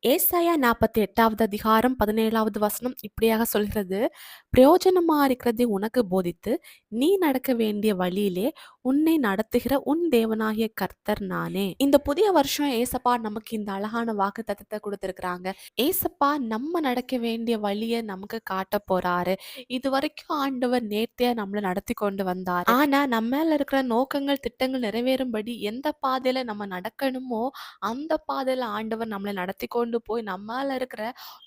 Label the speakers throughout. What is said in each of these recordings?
Speaker 1: ஏசாயா 48வது அதிகாரம் 17வது வசனம் இப்படியாக சொல்கிறது, பிரயோஜனமா இருக்கிறதை உனக்கு போதித்து, நீ நடக்க வேண்டிய வழியிலே உன்னை நடத்துகிற உன் தேவனாகிய கர்த்தர் நானே. இந்த புதிய வருஷம் ஏசப்பா நமக்கு இந்த அழகான வாக்குத்தத்தத்தை கொடுத்திருக்கிறாங்க. ஏசப்பா நம்ம நடக்க வேண்டிய வழியை நமக்கு காட்ட போறாரு. இது வரைக்கும் ஆண்டவர் நேர்த்தியா நம்மளை நடத்தி கொண்டு வந்தாரு. ஆனா நம்ம மேல இருக்கிற நோக்கங்கள், திட்டங்கள் நிறைவேறும்படி எந்த பாதையில நம்ம நடக்கணுமோ அந்த பாதையில ஆண்டவர் நம்மளை நடத்தி கொண்டு போய் நம்மால இருக்கிற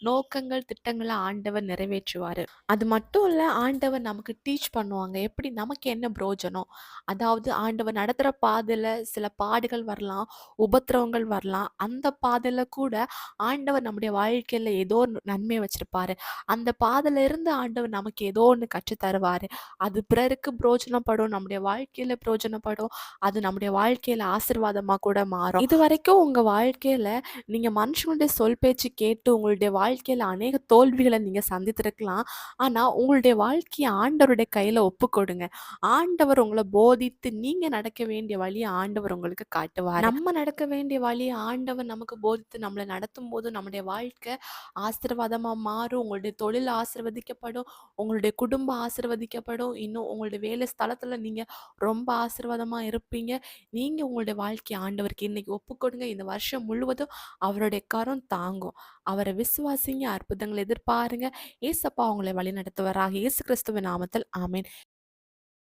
Speaker 1: நோக்கங்கள், திட்டங்களை ஆண்டவர் நிறைவேற்றுவாரு. அது மட்டும் இல்ல, ஆண்டவர் நமக்கு டீச் பண்ணுவாங்க. எப்படி நமக்கு என்ன பிரயோஜனம்? அதாவது ஆண்டவர் நடத்துற பாதையில சில பாடுகள் வரலாம், உபத்திரவங்கள் வரலாம். அந்த பாதையில கூட ஆண்டவர் நம்முடைய வாழ்க்கையில ஏதோ ஒரு நன்மை வச்சிருப்பாரு. அந்த பாதையில இருந்து ஆண்டவர் நமக்கு ஏதோ ஒண்ணு கற்றுத் தருவாரு. அது பிறருக்கு பிரயோஜனப்படும், நம்முடைய வாழ்க்கையில பிரயோஜனப்படும். அது நம்முடைய வாழ்க்கையில ஆசீர்வாதமா கூட மாறும். இதுவரைக்கும் உங்க வாழ்க்கையில நீங்க மனுஷங்களுடைய சொல் பேச்சு கேட்டு உங்களுடைய வாழ்க்கையில அநேக தோல்விகளை நீங்க சந்தித்திருக்கலாம். ஆனா உங்களுடைய வாழ்க்கைய ஆண்டவருடைய கையில ஒப்புக்கொடுங்க. ஆண்டவர் உங்களை போதித்து நீங்க நடக்க வேண்டிய வழியை ஆண்டவர் உங்களுக்கு காட்டுவார். நம்ம நடக்க வேண்டிய வழியை ஆண்டவர் நமக்கு போதித்து நம்மளை நடத்தும் போது நம்முடைய வாழ்க்கை ஆசீர்வாதமா மாறும். உங்களுடைய தொழில் ஆசீர்வதிக்கப்படும், உங்களுடைய குடும்பம் ஆசீர்வதிக்கப்படும். இன்னும் உங்களுடைய வேலை ஸ்தலத்துல நீங்க ரொம்ப ஆசீர்வாதமா இருப்பீங்க. நீங்க உங்களுடைய வாழ்க்கைய ஆண்டவருக்கு இன்னைக்கு ஒப்புக்கொடுங்க. இந்த வருஷம் முழுவதும் அவருடைய கரம் தாங்கும். அவரை விசுவாசிங்க, அற்புதங்களை எதிர்பாருங்க. ஏசப்பா உங்களை வழி நடத்துவாராக. இயேசு கிறிஸ்துவின் நாமத்தில் ஆமென்.